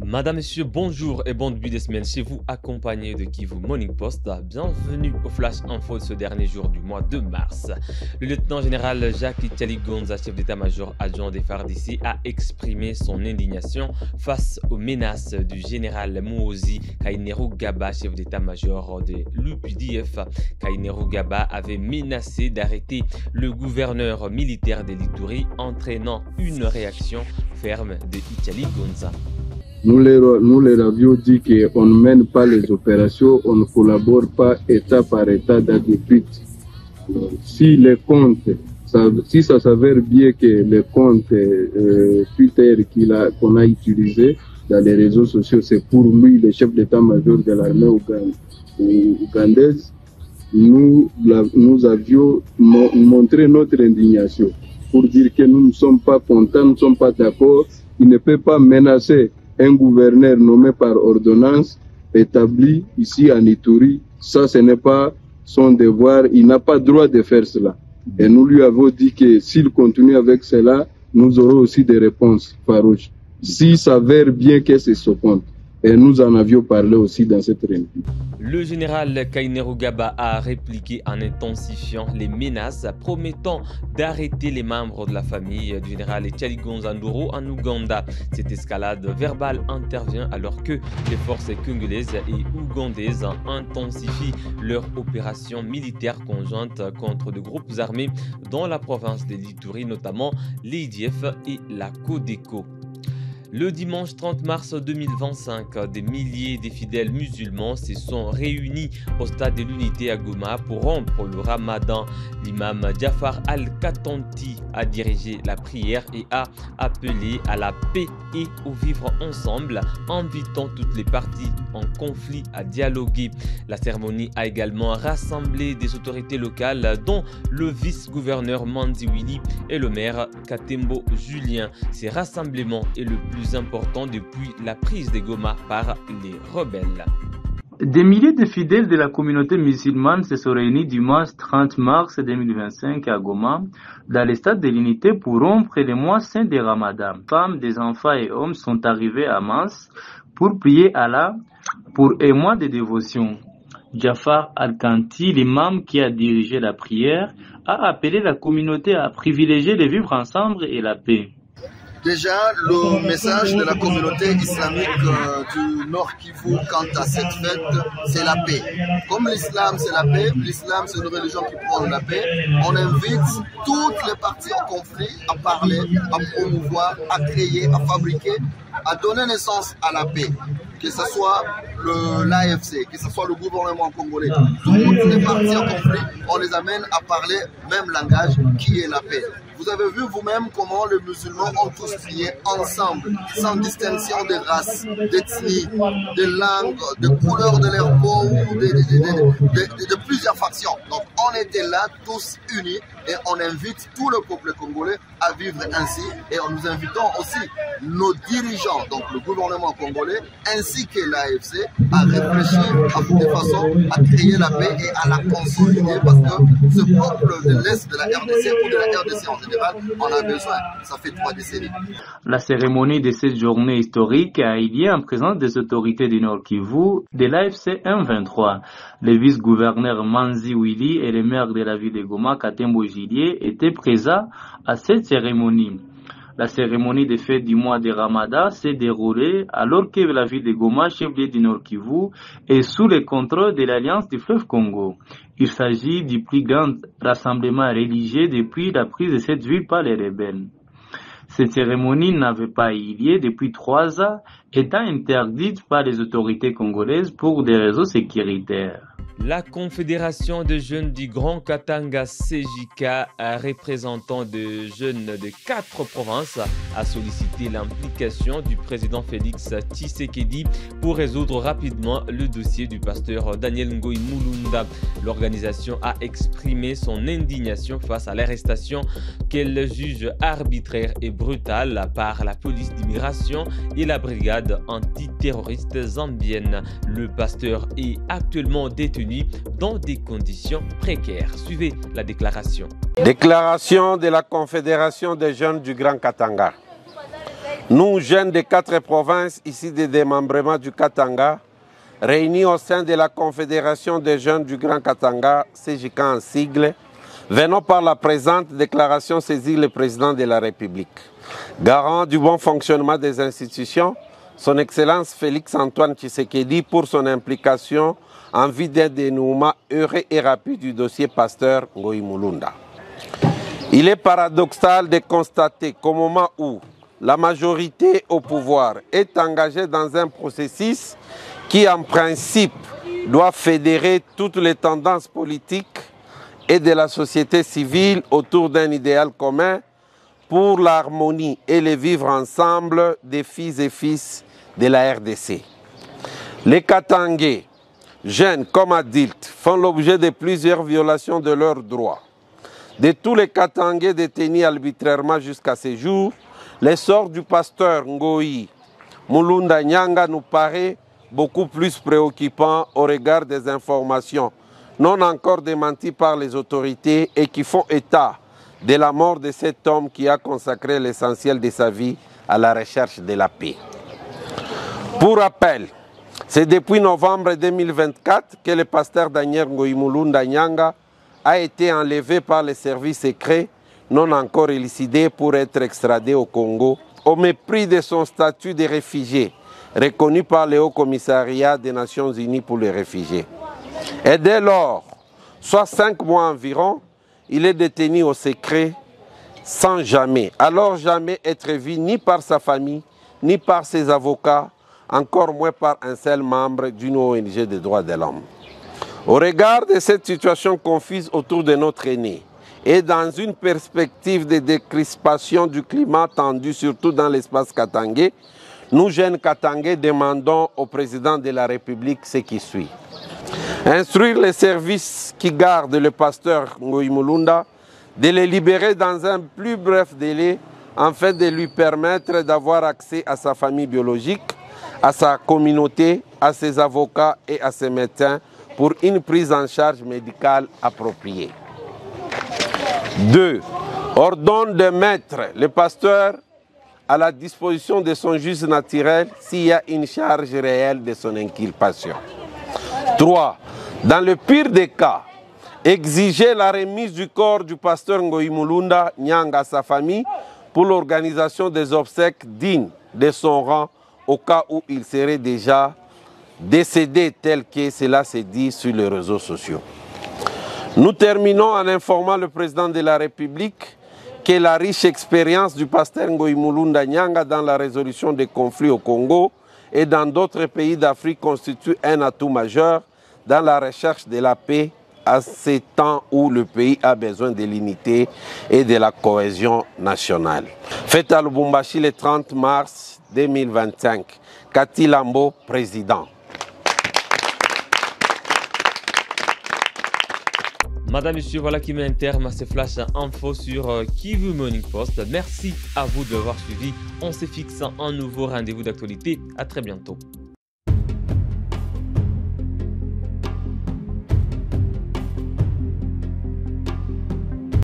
Madame, Monsieur, bonjour et bon début de semaine chez vous, accompagné de Kivu Morning Post. Bienvenue au Flash Info de ce dernier jour du mois de mars. Le lieutenant général Jacques Tchali-Gonza, chef d'état-major adjoint des FARDC, a exprimé son indignation face aux menaces du général Muhoozi Kainerugaba, chef d'état-major de l'UPDF. Kainerugaba avait menacé d'arrêter le gouverneur militaire de l'Ituri, entraînant une réaction ferme de Tchali-Gonza. Nous leur avions dit qu'on ne mène pas les opérations, on ne collabore pas État par État d'adépute. Si ça s'avère bien que les comptes Twitter qu'on a utilisés dans les réseaux sociaux, c'est pour lui, le chef d'état-major de l'armée ougandaise, nous avions montré notre indignation pour dire que nous ne sommes pas contents, nous ne sommes pas d'accord. Il ne peut pas menacer un gouverneur nommé par ordonnance établi ici en Ituri. Ça, ce n'est pas son devoir. Il n'a pas droit de faire cela. Et nous lui avons dit que s'il continue avec cela, nous aurons aussi des réponses farouches. S'il s'avère bien que c'est ce compte. Et nous en avions parlé aussi dans cette réunion. Le général Kainerugaba a répliqué en intensifiant les menaces, promettant d'arrêter les membres de la famille du général Tchali-Gonza Ndoro en Ouganda. Cette escalade verbale intervient alors que les forces congolaises et ougandaises intensifient leur opération militaire conjointe contre de groupes armés dans la province de l'Ituri, notamment l'IDF et la Codeco. Le dimanche 30 mars 2025, des milliers de fidèles musulmans se sont réunis au stade de l'Unité à Goma pour rompre le ramadan. L'imam Jafar Al-Katanti a dirigé la prière et a appelé à la paix et au vivre ensemble, invitant toutes les parties en conflit à dialoguer. La cérémonie a également rassemblé des autorités locales, dont le vice-gouverneur Manzi Willy et le maire Katembo Julien. Ces rassemblements est le plus important depuis la prise de Goma par les rebelles. Des milliers de fidèles de la communauté musulmane se sont réunis dimanche 30 mars 2025 à Goma, dans le stade de l'Unité pour rompre le mois saint de Ramadan. Femmes, des enfants et hommes sont arrivés à masse pour prier Allah pour un mois de dévotion. Jafar Al-Kanti, l'imam qui a dirigé la prière, a appelé la communauté à privilégier le vivre ensemble et la paix. Déjà, le message de la communauté islamique du Nord Kivu quant à cette fête, c'est la paix. Comme l'islam c'est la paix, l'islam c'est une religion qui prône la paix, on invite toutes les parties en conflit à parler, à promouvoir, à créer, à fabriquer, à donner naissance à la paix. Que ce soit l'AFC, que ce soit le gouvernement congolais, toutes les parties en conflit, on les amène à parler même langage qui est la paix. Vous avez vu vous-même comment les musulmans ont tous prié ensemble, sans distinction de race, d'ethnie, de langue, de couleur de leur peau ou de plusieurs factions. Donc on était là tous unis et on invite tout le peuple congolais à vivre ainsi et nous invitons aussi nos dirigeants, donc le gouvernement congolais ainsi que l'AFC à réfléchir de façon à créer la paix et à la consolider parce que ce peuple de l'Est de la RDC ou de la RDC en général, on a besoin. Ça fait 3 décennies. La cérémonie de cette journée historique a eu lieu en présence des autorités du Nord Kivu, de l'AFC M23. Le vice-gouverneur Manzi Willy et le maire de la ville de Goma, Katembo Julien, étaient présents à cette cérémonie. La cérémonie de fête du mois de Ramadan s'est déroulée alors que la ville de Goma, chef-lieu du Nord Kivu, est sous le contrôle de l'Alliance du fleuve Congo. Il s'agit du plus grand rassemblement religieux depuis la prise de cette ville par les rebelles. Cette cérémonie n'avait pas eu lieu depuis 3 ans, étant interdite par les autorités congolaises pour des raisons sécuritaires. La Confédération des jeunes du Grand Katanga CJK, représentant de jeunes de 4 provinces, a sollicité l'implication du président Félix Tshisekedi pour résoudre rapidement le dossier du pasteur Daniel Ngoï Mulunda. L'organisation a exprimé son indignation face à l'arrestation qu'elle juge arbitraire et brutale par la police d'immigration et la brigade antiterroriste zambienne. Le pasteur est actuellement détenu dans des conditions précaires. Suivez la déclaration. Déclaration de la Confédération des jeunes du Grand Katanga. Nous, jeunes des 4 provinces, ici des démembrements du Katanga, réunis au sein de la Confédération des jeunes du Grand Katanga, CJK en sigle, venons par la présente déclaration saisir le président de la République. Garant du bon fonctionnement des institutions, son Excellence Félix-Antoine Tshisekedi pour son implication en vue d'un dénouement heureux et rapide du dossier Pasteur Ngoï Mulunda. Il est paradoxal de constater qu'au moment où la majorité au pouvoir est engagée dans un processus qui, en principe, doit fédérer toutes les tendances politiques et de la société civile autour d'un idéal commun pour l'harmonie et le vivre ensemble des filles et fils de la RDC. Les Katangais, jeunes comme adultes, font l'objet de plusieurs violations de leurs droits. De tous les Katangais détenus arbitrairement jusqu'à ce jour, l'essor du pasteur Ngoï Mulunda Nyanga nous paraît beaucoup plus préoccupant au regard des informations non encore démenties par les autorités et qui font état de la mort de cet homme qui a consacré l'essentiel de sa vie à la recherche de la paix. Pour rappel, c'est depuis novembre 2024 que le pasteur Daniel Ngoï Mulunda Nyanga a été enlevé par les services secrets non encore élucidés pour être extradé au Congo au mépris de son statut de réfugié reconnu par le Haut Commissariat des Nations Unies pour les réfugiés. Et dès lors, soit 5 mois environ, il est détenu au secret sans jamais être vu ni par sa famille, ni par ses avocats, encore moins par un seul membre d'une ONG des droits de l'homme. Au regard de cette situation confuse autour de notre aîné et dans une perspective de décrispation du climat tendu surtout dans l'espace katangais, nous jeunes Katangais demandons au président de la République ce qui suit. Instruire les services qui gardent le pasteur Ngoï Mulunda de le libérer dans un plus bref délai afin de lui permettre d'avoir accès à sa famille biologique, à sa communauté, à ses avocats et à ses médecins pour une prise en charge médicale appropriée. 2. Ordonne de mettre le pasteur à la disposition de son juge naturel s'il y a une charge réelle de son inculpation. 3. Dans le pire des cas, exiger la remise du corps du pasteur Ngoï Mulunda Nyanga à sa famille pour l'organisation des obsèques dignes de son rang au cas où il serait déjà décédé tel que cela se dit sur les réseaux sociaux. Nous terminons en informant le président de la République que la riche expérience du pasteur Ngoï Mulunda Nyanga dans la résolution des conflits au Congo et dans d'autres pays d'Afrique constitue un atout majeur dans la recherche de la paix à ces temps où le pays a besoin de l'unité et de la cohésion nationale. Fête à Lubumbashi le 30 mars 2025. Cathy Lambo, président. Madame, Monsieur, voilà qui met un terme à ces flashs info sur Kivu Morning Post. Merci à vous de l'avoir suivi. On se fixe un nouveau rendez-vous d'actualité. À très bientôt.